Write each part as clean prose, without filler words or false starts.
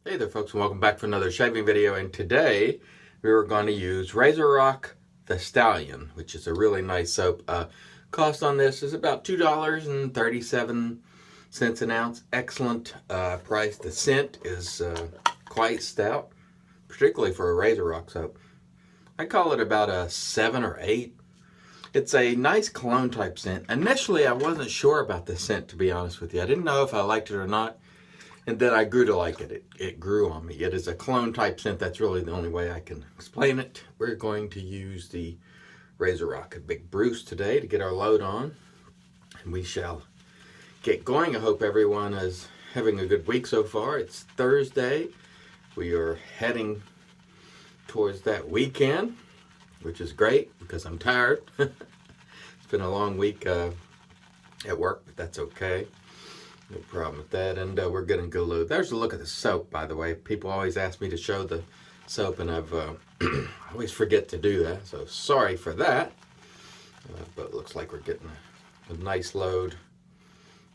Hey there folks, and welcome back for another shaving video. And today we are going to use RazoRock the Stallion, which is a really nice soap. Cost on this is about $2.37 an ounce. Excellent price. The scent is quite stout, particularly for a RazoRock soap. I call it about a 7 or 8. It's a nice cologne type scent. Initially I wasn't sure about the scent, to be honest with you. I didn't know if I liked it or not. And then I grew to like it. It grew on me. It is a cologne type scent. That's really the only way I can explain it. We're going to use the RazoRock Big Bruce today to get our load on. And we shall get going. I hope everyone is having a good week so far. It's Thursday. We are heading towards that weekend, which is great because I'm tired. It's been a long week at work, but that's okay. No problem with that, and we're getting a good load. There's a look at the soap, by the way. People always ask me to show the soap, and I've I always forget to do that, so sorry for that. But it looks like we're getting a nice load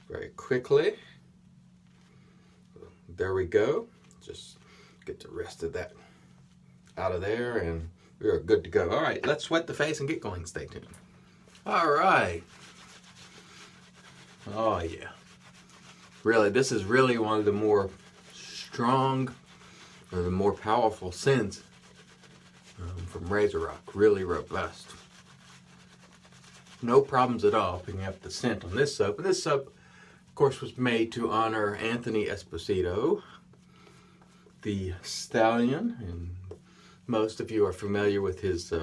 very quickly. There we go. Just get the rest of that out of there, and we are good to go. All right, let's sweat the face and get going. Stay tuned. All right. Oh, yeah. Really, this is really one of the more strong or the more powerful scents from RazoRock. Really robust. No problems at all picking up the scent on this soap. And this soap, of course, was made to honor Anthony Esposito, the Stallion. And most of you are familiar with his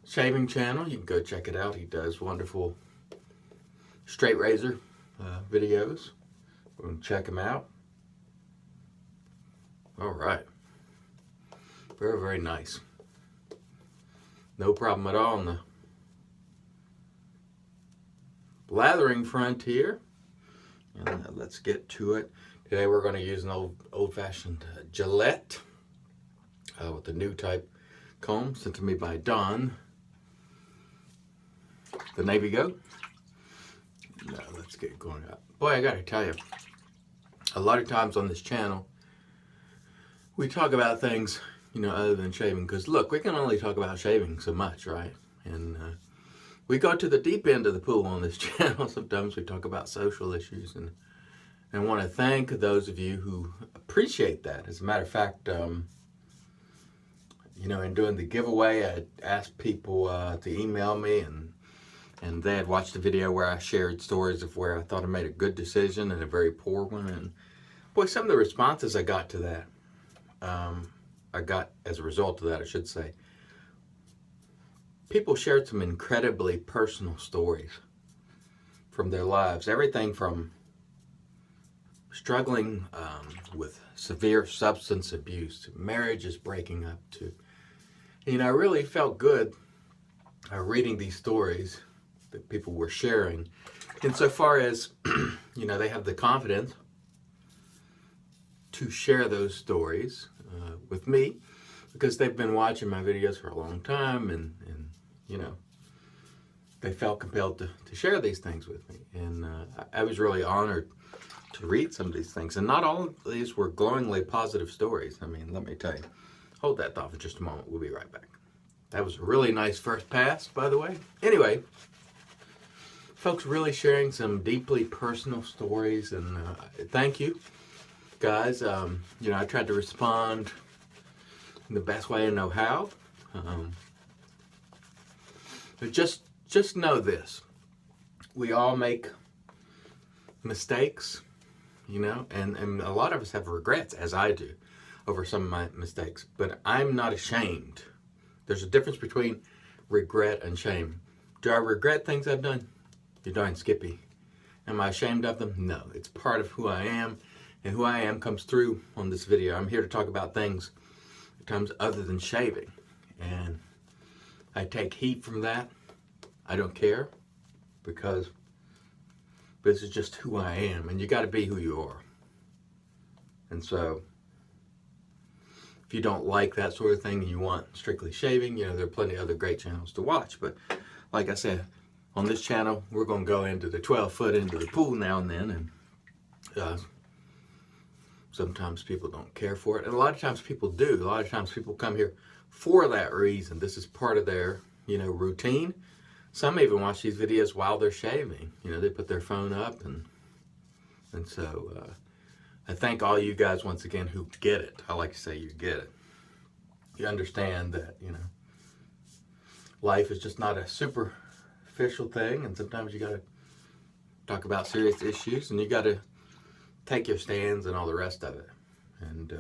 shaving channel. You can go check it out. He does wonderful straight razor videos. We're going to check them out. All right. Very, very nice. No problem at all on the lathering front here. And let's get to it. Today we're going to use an old-fashioned Gillette with the new type comb sent to me by Don, the Navy Goat. Now let's get going up. Boy, I gotta tell you, a lot of times on this channel, we talk about things, other than shaving. Because look, we can only talk about shaving so much, right? And we go to the deep end of the pool on this channel. Sometimes we talk about social issues, and I want to thank those of you who appreciate that. As a matter of fact, in doing the giveaway, I asked people to email me, and they had watched a video where I shared stories of where I thought I made a good decision and a very poor one. And boy, some of the responses I got to that, I got as a result of that, I should say, people shared some incredibly personal stories from their lives. Everything from struggling with severe substance abuse to marriages breaking up to, I really felt good reading these stories that people were sharing, insofar as they have the confidence to share those stories with me, because they've been watching my videos for a long time, and they felt compelled to share these things with me. And I was really honored to read some of these things, and not all of these were glowingly positive stories. I mean, let me tell you. Hold that thought for just a moment. We'll be right back. That was a really nice first pass, by the way. Anyway, folks really sharing some deeply personal stories, and thank you, guys. I tried to respond in the best way I know how. But just know this: we all make mistakes, and a lot of us have regrets, as I do, over some of my mistakes. But I'm not ashamed. There's a difference between regret and shame. Do I regret things I've done? You're darn skippy. Am I ashamed of them? No. It's part of who I am, and who I am comes through on this video. I'm here to talk about things at times other than shaving, and I take heat from that. I don't care, because this is just who I am, and you got to be who you are. And so if you don't like that sort of thing and you want strictly shaving, there are plenty of other great channels to watch. But like I said, on this channel, we're going to go into the 12-foot into the pool now and then, and Sometimes people don't care for it, and a lot of times people do. A lot of times people come here for that reason. This is part of their, routine. Some even watch these videos while they're shaving. They put their phone up, and so I thank all you guys once again who get it. I like to say you get it. You understand that, life is just not a superficial thing, and sometimes you got to talk about serious issues, and you got to take your stands and all the rest of it. And,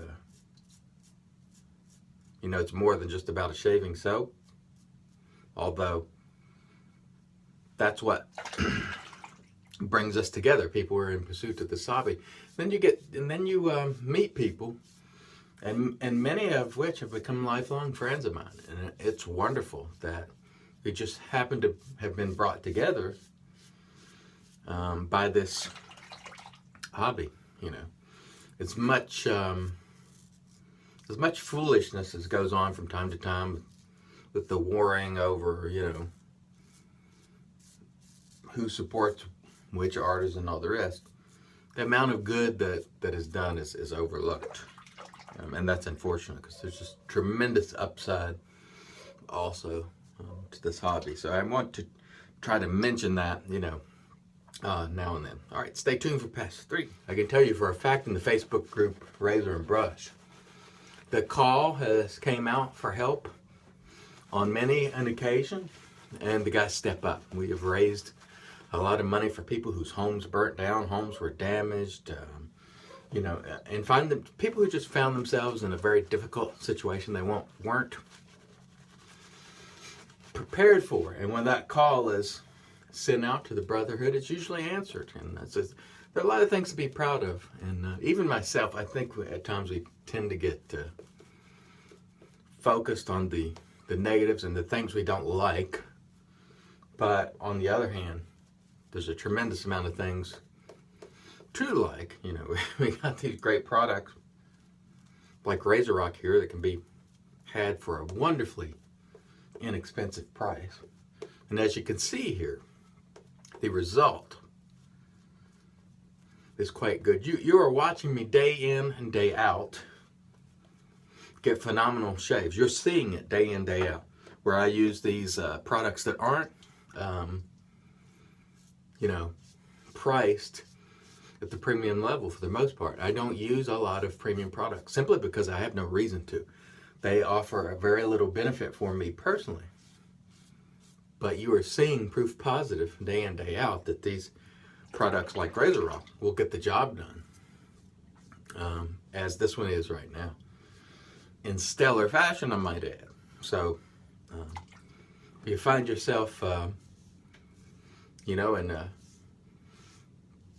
it's more than just about a shaving soap, although that's what brings us together. People are in pursuit of this hobby. Then you meet people, and many of which have become lifelong friends of mine. And it's wonderful that we just happen to have been brought together by this hobby. It's much as much foolishness as goes on from time to time with the warring over, who supports which artists and all the rest. The amount of good that is done is overlooked. And that's unfortunate, because there's just tremendous upside also to this hobby. So I want to try to mention that, now and then. All right, stay tuned for past 3. I can tell you for a fact in the Facebook group, Razor and Brush, the call has came out for help on many an occasion, and the guys step up. We have raised a lot of money for people whose homes burnt down, homes were damaged, and find them people who just found themselves in a very difficult situation they weren't prepared for. And when that call is sent out to the Brotherhood, it's usually answered. And there are a lot of things to be proud of. And even myself, I think at times we tend to get focused on the negatives and the things we don't like. But on the other hand, there's a tremendous amount of things to like. We got these great products like RazoRock here that can be had for a wonderfully inexpensive price. And as you can see here, the result is quite good. You are watching me day in and day out get phenomenal shaves. You're seeing it day in, day out, where I use these products that aren't priced at the premium level for the most part. I don't use a lot of premium products simply because I have no reason to. They offer a very little benefit for me personally. But you are seeing proof positive day in, day out that these products like RazoRock will get the job done, as this one is right now. In stellar fashion, I might add. So, if you find yourself, in a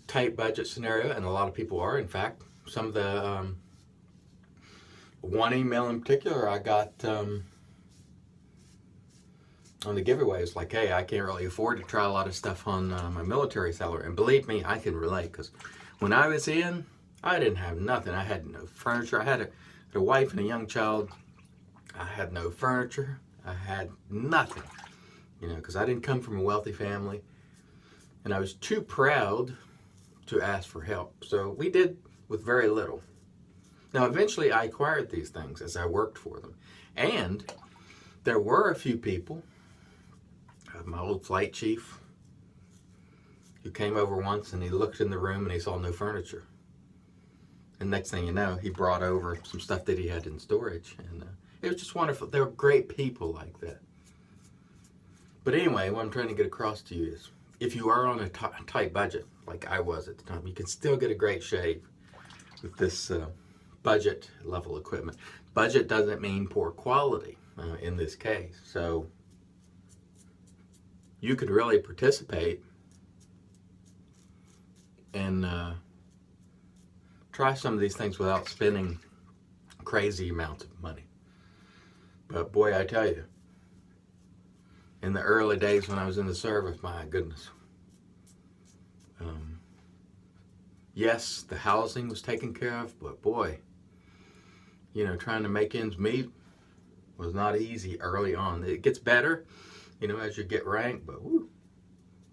tight budget scenario, and a lot of people are, in fact, some of the, one email in particular I got, on the giveaways, like, hey, I can't really afford to try a lot of stuff on my military salary. And believe me, I can relate, because when I was in, I didn't have nothing. I had no furniture. I had a wife and a young child. I had no furniture. I had nothing, because I didn't come from a wealthy family. And I was too proud to ask for help. So we did with very little. Now, eventually I acquired these things as I worked for them. And there were a few people, my old flight chief, who came over once and he looked in the room and he saw no furniture. And next thing you know, he brought over some stuff that he had in storage. And it was just wonderful. There were great people like that. But anyway, what I'm trying to get across to you is, if you are on a tight budget, like I was at the time, you can still get a great shave with this budget level equipment. Budget doesn't mean poor quality in this case. So you could really participate and try some of these things without spending crazy amounts of money. But boy, I tell you, in the early days when I was in the service, my goodness. Yes, the housing was taken care of, but boy, trying to make ends meet was not easy early on. It gets better, as you get ranked, but whew,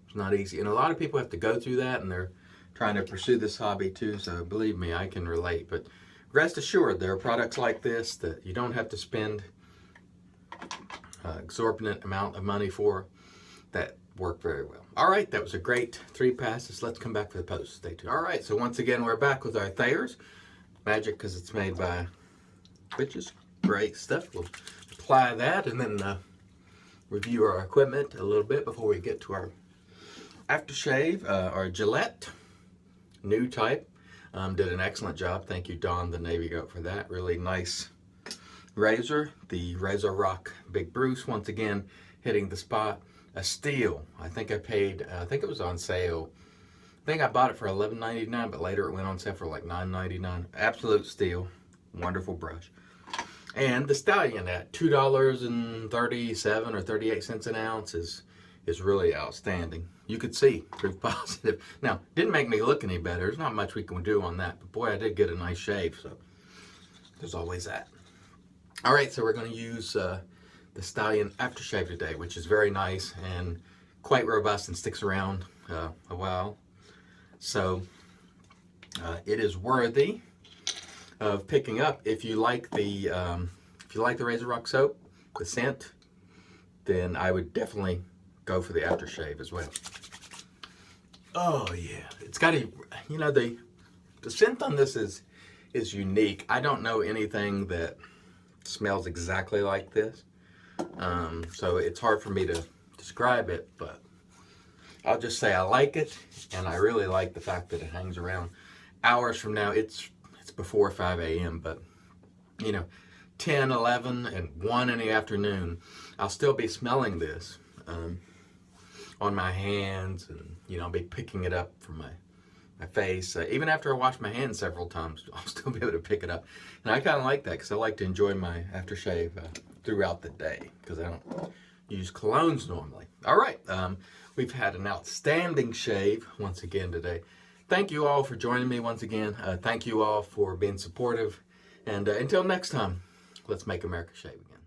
it's not easy. And a lot of people have to go through that, and they're trying to pursue this hobby too, so believe me, I can relate. But rest assured, there are products like this that you don't have to spend exorbitant amount of money for that work very well. All right, that was a great 3 passes. Let's come back for the post. Stay tuned. All right, so once again, we're back with our Thayers. Magic because it's made by witches. Great stuff. We'll apply that and then review our equipment a little bit before we get to our aftershave. Our Gillette, new type. Did an excellent job. Thank you, Don, the Navy Goat, for that. Really nice razor. The RazoRock Big Bruce, once again, hitting the spot. A steal. I think I paid, I think it was on sale. I think I bought it for $11.99, but later it went on sale for like $9.99. Absolute steal. Wonderful brush. And the Stallion at $2.37 or 38 cents an ounce is really outstanding. You could see, proof positive. Now, didn't make me look any better. There's not much we can do on that, but boy, I did get a nice shave, so there's always that. All right, so we're going to use the Stallion aftershave today, which is very nice and quite robust and sticks around a while. So it is worthy of picking up. If you like the RazoRock soap, the scent, then I would definitely go for the aftershave as well. Oh yeah, it's got a, you know, the scent on this is unique. I don't know anything that smells exactly like this. So it's hard for me to describe it, but I'll just say I like it, and I really like the fact that it hangs around hours from now. It's before 5 a.m., but you know, 10, 11, and 1 in the afternoon, I'll still be smelling this on my hands, and you know, I'll be picking it up from my face. Even after I wash my hands several times, I'll still be able to pick it up. And I kind of like that because I like to enjoy my aftershave throughout the day because I don't use colognes normally. All right, we've had an outstanding shave once again today. Thank you all for joining me once again. Thank you all for being supportive. And until next time, let's make America shave again.